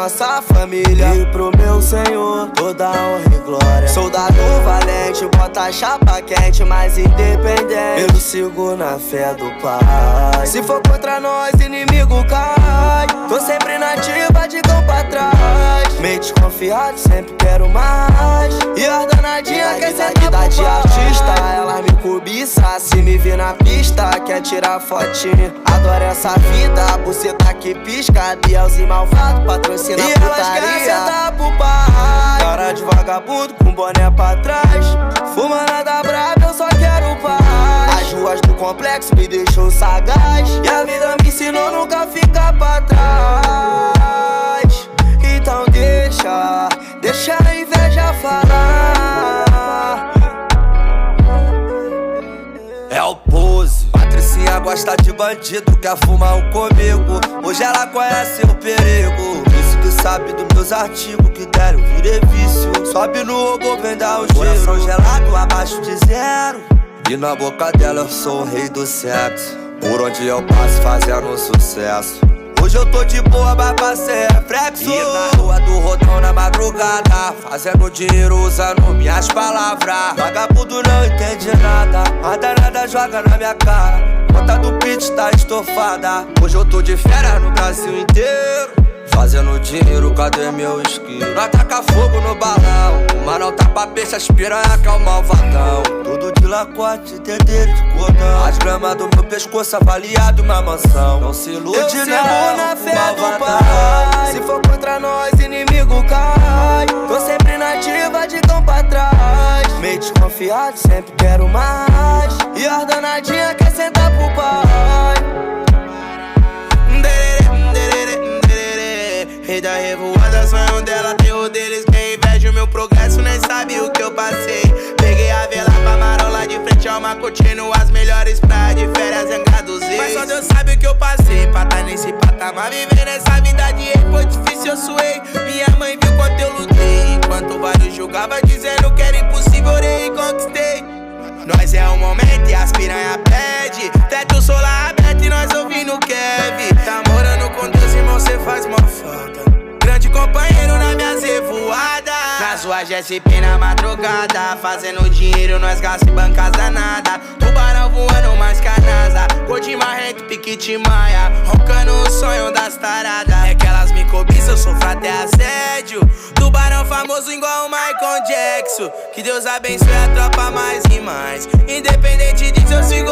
nossa família e pro meu Senhor toda honra e glória. Soldado valente, bota a chapa quente, mas independente, eu sigo na fé do Pai. Se for contra nós, inimigo cai. Tô sempre na ativa, de cão pra trás. Meio desconfiado, sempre quero mais. E as danadinhas quer ser vida de artista. Elas me cobiçam, se me vir na pista, quer tirar fotinho. Adoro essa vida, buceta que pisca. Bielzinho malvado, patrocina e putaria. E elas querem sentar pro pai. Cara de vagabundo com boné pra trás. Fumando da brava, eu só quero paz. As ruas do complexo me deixou sagaz. E a vida me ensinou nunca ficar pra trás. Então deixa a inveja falar. É o pose. Patricinha gosta de bandido, quer fumar um comigo. Hoje ela conhece o perigo. Isso que sabe dos meus artigos, que deram virei vício. Sobe no robô, vem dar o giro. Coração gelado, abaixo de zero. E na boca dela eu sou o rei do sexo. Por onde eu passo fazendo sucesso. Hoje eu tô de boa, mas pra ser reflexo. E na rua do Rodão na madrugada, fazendo dinheiro usando minhas palavras. Vagabundo não entende nada, a danada joga na minha cara. Conta do pitch tá estofada. Hoje eu tô de férias no Brasil inteiro, fazendo dinheiro, cadê meu esquilo? Nós taca fogo no balão, o manão tapa peixe, as piranha que é o malvadão. Tudo de lacote, dedeiro de cordão. As gramas do meu pescoço avaliado uma mansão. Não se ilude, eu sigo na fé do Pai. Se for contra nós, inimigo cai. Tô sempre na ativa, de cão pra trás. Meio desconfiado, sempre quero mais. E as danadinhas quer sentar pro pai. Rei da revoada, sonho dela, terror deles. Quem inveja o meu progresso nem sabe o que eu passei. Peguei a vela pra marola de frente ao mar, curtindo as melhores praias de férias, Angra-dos Reis. Mas só Deus sabe o que eu passei pra tá nesse patamar. Viver nessa vida de rei foi difícil, eu suei. Minha mãe viu quanto eu lutei, enquanto vários julgavam dizendo que era impossível, orei e conquistei. Nós é o momento e as piranha pede. Teto solar aberto e nós ouvindo Kevin. Tá morando com Deus, irmão, cê faz mó falta. Grande companheiro nas minhas revoadas. Nas ruas GSP na madrugada, fazendo dinheiro, nós gasta e bancas danada. Tubarão voando mais que a NASA. Cor de marrento, piquete maia, roncando o sonho das taradas. É que elas me cobiçam, eu sofro até assédio. Tubarão famoso igual o Michael Jackson. Que Deus abençoe a tropa mais e mais. Independente disso eu sigo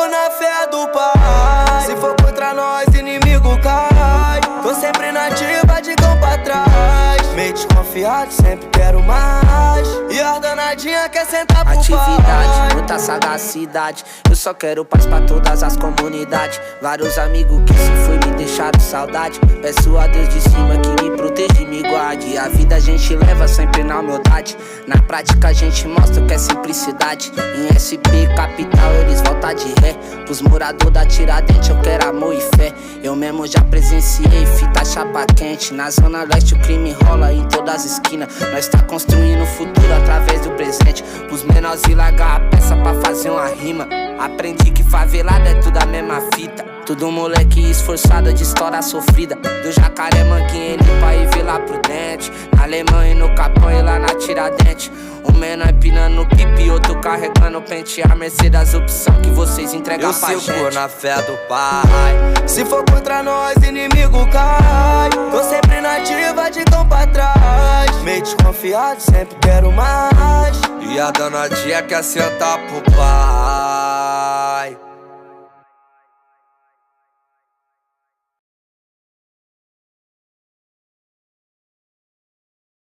na fé do Pai. Se for contra nós, inimigo cai. Tô sempre na ativa, de cão pra trás. Meio desconfiado, sempre quero mais. E as danadinhas quer sentar pro atividade, pai. muita sagacidade. Eu só quero paz pra todas as comunidades. Vários amigos que se foi me deixaram saudade. Peço a Deus de cima que me proteja e me guarde. A vida a gente leva sempre na humildade. Na prática a gente mostra o que é simplicidade. Em SP capital eles voltam de ré. Pros moradores da Tiradentes eu quero amor e fé. Eu mesmo já presenciei fita chapa quente. Na zona leste o crime rola em todas as esquinas. Nós tá construindo o futuro através do presente. Os menores e largar a peça pra fazer uma rima. Aprendi que favelada é tudo a mesma fita. Tudo moleque esforçado de história sofrida. Do Jacaré Manguinho ele pra ir ver lá pro dente. Na Alemanha e no Capão e lá na Tiradentes. Um menor empinando no pipi, outro carregando pente. A Mercedes opção que vocês entregam pra gente. Eu sigo na fé do Pai. Se for contra nós, inimigo cai. Tô sempre na ativa, de cão pra trás. Meio desconfiado, sempre quero mais. E a danadinha quer sentar pro pai.